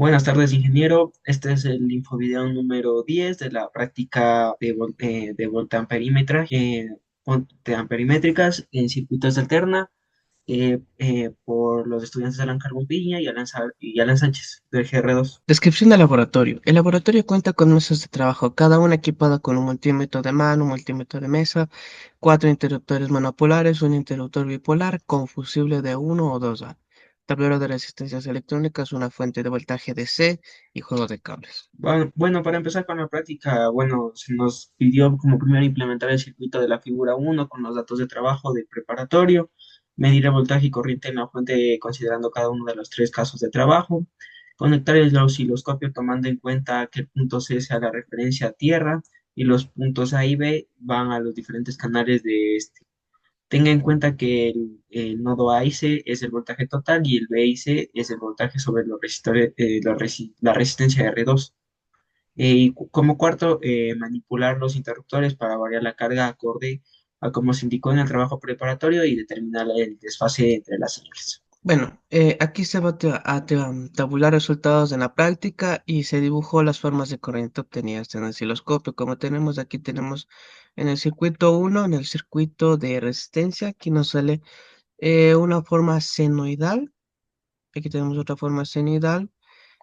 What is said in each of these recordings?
Buenas tardes, ingeniero. Este es el infovideo número 10 de la práctica de voltamperimétricas en circuitos de alterna por los estudiantes Alan Carbón Piña y Alan Sánchez del GR2. Descripción del laboratorio. El laboratorio cuenta con mesas de trabajo, cada una equipada con un multímetro de mano, un multímetro de mesa, cuatro interruptores monopolares, un interruptor bipolar con fusible de 1 o 2 A, tablero de resistencias electrónicas, una fuente de voltaje DC y juego de cables. Bueno, para empezar con la práctica, bueno, se nos pidió como primero implementar el circuito de la figura 1 con los datos de trabajo del preparatorio, medir el voltaje y corriente en la fuente considerando cada uno de los tres casos de trabajo, conectar el osciloscopio tomando en cuenta que el punto C sea la referencia a tierra y los puntos A y B van a los diferentes canales de este. Tenga en cuenta que el nodo A y C es el voltaje total y el B y C es el voltaje sobre los resistores, la resistencia R2. Y como cuarto, manipular los interruptores para variar la carga acorde a como se indicó en el trabajo preparatorio y determinar el desfase entre las señales. Bueno, aquí se va tabular resultados en la práctica y se dibujó las formas de corriente obtenidas en el osciloscopio. Como tenemos aquí, tenemos en el circuito uno, en el circuito de resistencia, aquí nos sale una forma senoidal, aquí tenemos otra forma senoidal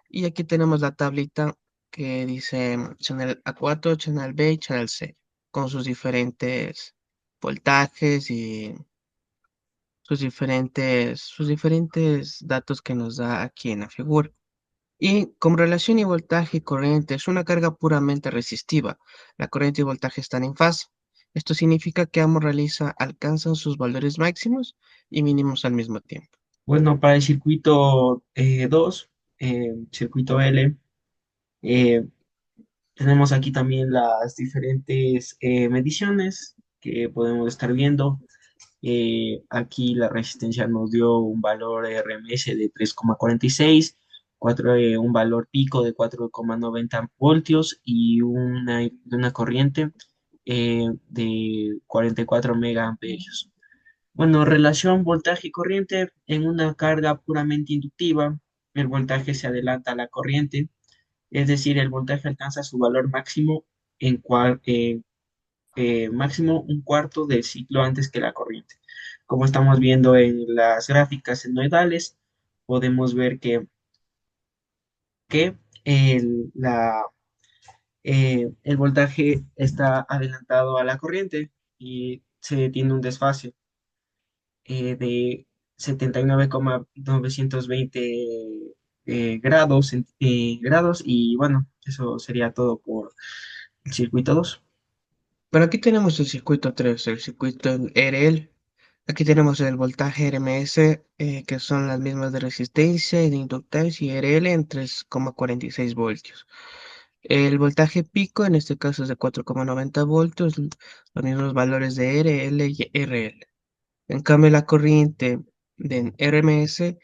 y aquí tenemos la tablita que dice channel A4, channel B y channel C, con sus diferentes voltajes y sus diferentes datos que nos da aquí en la figura. Y con relación y voltaje y corriente es una carga puramente resistiva. La corriente y voltaje están en fase. Esto significa que ambos alcanzan sus valores máximos y mínimos al mismo tiempo. Bueno, para el circuito 2, circuito L, eh, tenemos aquí también las diferentes mediciones que podemos estar viendo. Aquí la resistencia nos dio un valor RMS de 3,46, un valor pico de 4,90 voltios y una corriente de 44 megaamperios. Bueno, relación voltaje y corriente en una carga puramente inductiva, el voltaje se adelanta a la corriente, es decir, el voltaje alcanza su valor máximo máximo un cuarto del ciclo antes que la corriente. Como estamos viendo en las gráficas senoidales, podemos ver que el voltaje está adelantado a la corriente y se tiene un desfase de 79,920 grados y bueno, eso sería todo por el circuito 2. Pero aquí tenemos el circuito 3, el circuito RL. Aquí tenemos el voltaje RMS, que son las mismas de resistencia y de inductancia, y RL en 3,46 voltios. El voltaje pico, en este caso es de 4,90 voltios, los mismos valores de RL y RL. En cambio, la corriente de RMS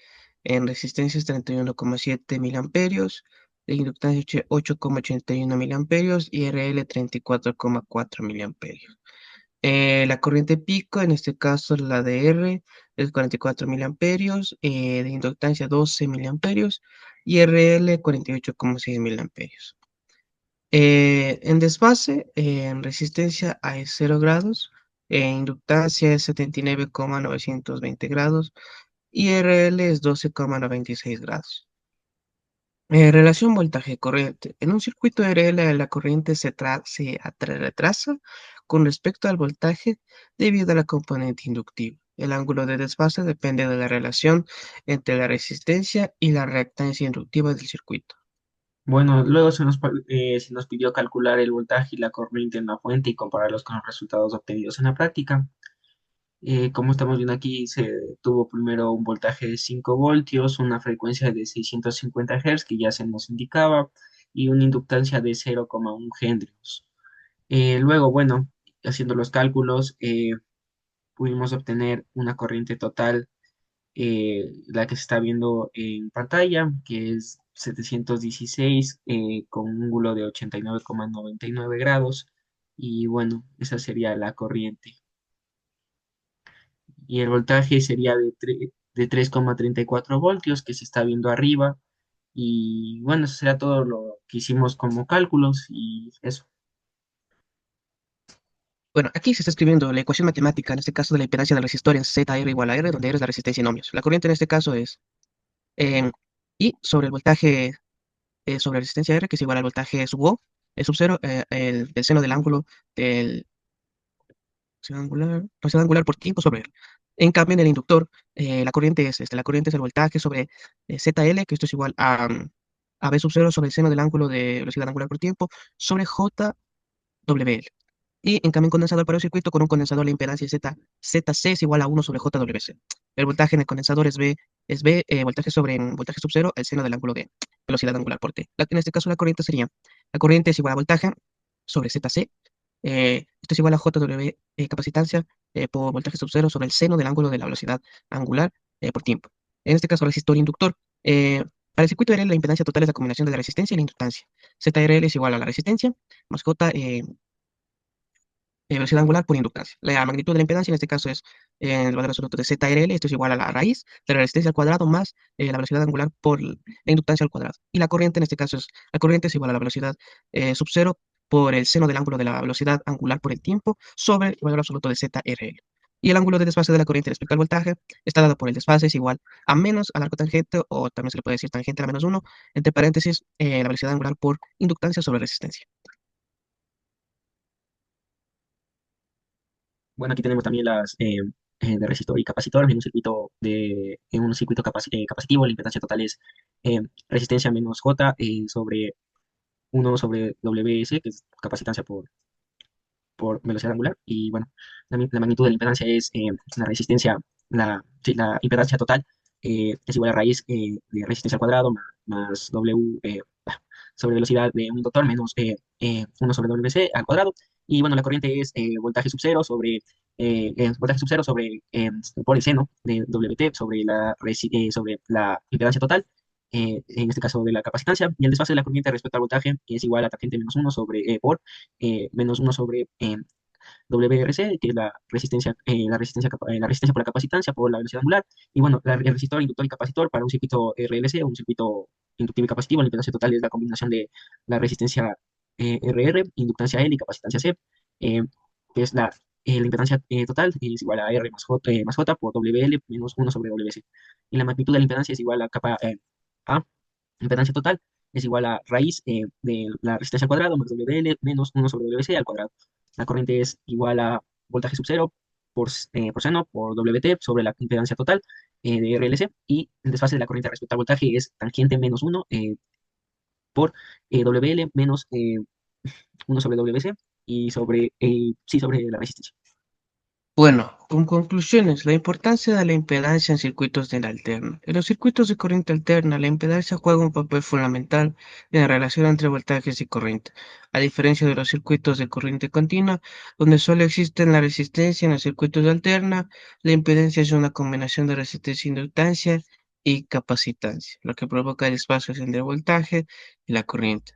en resistencia es 31,7 miliamperios, de inductancia 8,81 miliamperios y RL 34,4 miliamperios. La corriente pico, en este caso la de R, es 44 miliamperios, de inductancia 12 miliamperios y RL 48,6 miliamperios. En desfase, en resistencia hay 0 grados, en inductancia es 79,920 grados y RL es 12,96 grados. Relación voltaje-corriente. En un circuito RL la corriente se retrasa con respecto al voltaje debido a la componente inductiva. El ángulo de desfase depende de la relación entre la resistencia y la reactancia inductiva del circuito. Bueno, luego se nos pidió calcular el voltaje y la corriente en la fuente y compararlos con los resultados obtenidos en la práctica. Como estamos viendo aquí, se tuvo primero un voltaje de 5 voltios, una frecuencia de 650 Hz que ya se nos indicaba y una inductancia de 0,1 hendrios. Luego, bueno, haciendo los cálculos, pudimos obtener una corriente total, la que se está viendo en pantalla, que es 716 con un ángulo de 89,99 grados. Y bueno, esa sería la corriente. Y el voltaje sería de 3,34 voltios, que se está viendo arriba. Y bueno, eso será todo lo que hicimos como cálculos y eso. Bueno, aquí se está escribiendo la ecuación matemática, en este caso de la impedancia del resistor en ZR igual a R, donde R es la resistencia en ohmios. La corriente en este caso es I sobre el voltaje sobre resistencia R, que es igual al voltaje sub O, sub cero, el seno del ángulo del velocidad angular por tiempo sobre R. En cambio, en el inductor, la corriente es el voltaje sobre ZL, que esto es igual a B sub cero sobre el seno del ángulo de velocidad angular por tiempo, sobre JWL. Y en cambio, en condensador para un circuito con un condensador, la impedancia ZC es igual a 1 sobre JWC. El voltaje en el condensador es B, voltaje sobre voltaje sub cero, el seno del ángulo de velocidad angular por T. En este caso, la corriente es igual a voltaje sobre ZC. Esto es igual a JW, capacitancia por voltaje sub cero sobre el seno del ángulo de la velocidad angular por tiempo. En este caso, resistor inductor. Para el circuito RL, la impedancia total es la combinación de la resistencia y la inductancia. ZRL es igual a la resistencia más J velocidad angular por inductancia. La magnitud de la impedancia en este caso es el valor absoluto de ZRL, esto es igual a la raíz de la resistencia al cuadrado más la velocidad angular por la inductancia al cuadrado. Y la corriente en este caso la corriente es igual a la velocidad sub cero por el seno del ángulo de la velocidad angular por el tiempo sobre el valor absoluto de ZRL. Y el ángulo de desfase de la corriente respecto al voltaje está dado por el desfase es igual a menos al arco tangente, o también se le puede decir tangente a menos uno, entre paréntesis, la velocidad angular por inductancia sobre resistencia. Bueno, aquí tenemos también las de resistor y capacitor en un circuito capacitivo. La impedancia total es resistencia menos J sobre 1 sobre WS, que es capacitancia por velocidad angular. Y bueno, la magnitud de la impedancia es la resistencia, sí, la impedancia total es igual a raíz de resistencia al cuadrado más W sobre velocidad de un inductor menos 1 sobre WC al cuadrado. Y bueno, la corriente es voltaje sub cero sobre por el seno de WT sobre la impedancia total, en este caso de la capacitancia, y el desfase de la corriente respecto al voltaje es igual a tangente menos uno sobre menos uno sobre WRC, que es la resistencia por la capacitancia, por la velocidad angular. Y bueno, el resistor, inductor y capacitor para un circuito RLC, un circuito inductivo y capacitivo, la impedancia total es la combinación de la resistencia RR, inductancia L y capacitancia C, eh, que es la impedancia total es igual a R más J por WL menos uno sobre WC. Y la magnitud de la impedancia es igual a impedancia total es igual a raíz de la resistencia al cuadrado más WL menos uno sobre WC al cuadrado. La corriente es igual a voltaje sub cero por seno por WT sobre la impedancia total de RLC, y el desfase de la corriente respecto al voltaje es tangente menos uno por WL menos 1 sobre WC y sí, sobre la resistencia. Bueno, con conclusiones, la importancia de la impedancia en circuitos de la alterna. En los circuitos de corriente alterna, la impedancia juega un papel fundamental en la relación entre voltajes y corriente, a diferencia de los circuitos de corriente continua, donde solo existe la resistencia. En los circuitos de alterna, la impedancia es una combinación de resistencia, inductancia y capacitancia, lo que provoca el espacio entre el voltaje y la corriente.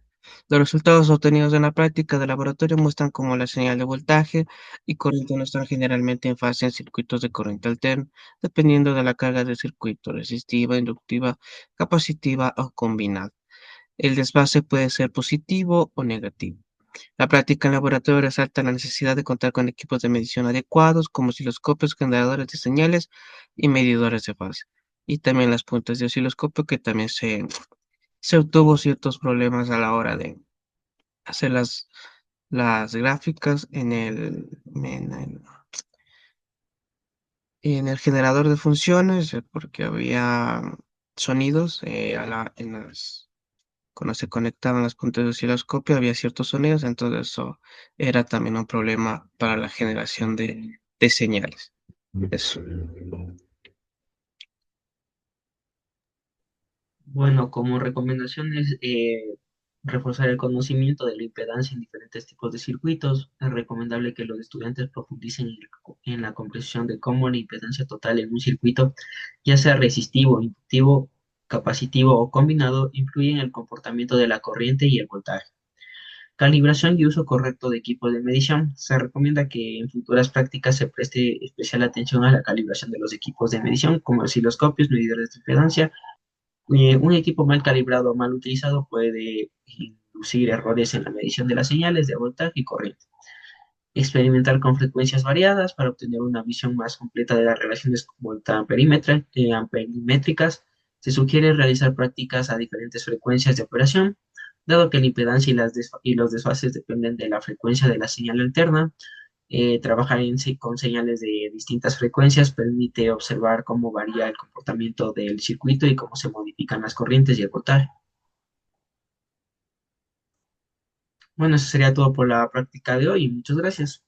Los resultados obtenidos en la práctica de laboratorio muestran cómo la señal de voltaje y corriente no están generalmente en fase en circuitos de corriente alterna, dependiendo de la carga del circuito, resistiva, inductiva, capacitiva o combinada. El desfase puede ser positivo o negativo. La práctica en laboratorio resalta la necesidad de contar con equipos de medición adecuados, como osciloscopios, generadores de señales y medidores de fase. Y también las puntas de osciloscopio, que también se obtuvo ciertos problemas a la hora de hacer las gráficas en el generador de funciones, porque había sonidos cuando se conectaban las puntas de osciloscopio, había ciertos sonidos, entonces eso era también un problema para la generación de señales. Eso. Bueno, como recomendaciones, reforzar el conocimiento de la impedancia en diferentes tipos de circuitos. Es recomendable que los estudiantes profundicen en la comprensión de cómo la impedancia total en un circuito, ya sea resistivo, inductivo, capacitivo o combinado, influye en el comportamiento de la corriente y el voltaje. Calibración y uso correcto de equipos de medición. Se recomienda que en futuras prácticas se preste especial atención a la calibración de los equipos de medición, como osciloscopios, medidores de impedancia Un equipo mal calibrado o mal utilizado puede inducir errores en la medición de las señales de voltaje y corriente. Experimentar con frecuencias variadas para obtener una visión más completa de las relaciones amperimétricas. Se sugiere realizar prácticas a diferentes frecuencias de operación, dado que la impedancia y los desfases dependen de la frecuencia de la señal alterna. Trabajar con señales de distintas frecuencias permite observar cómo varía el comportamiento del circuito y cómo se modifican las corrientes y el voltaje. Bueno, eso sería todo por la práctica de hoy. Muchas gracias.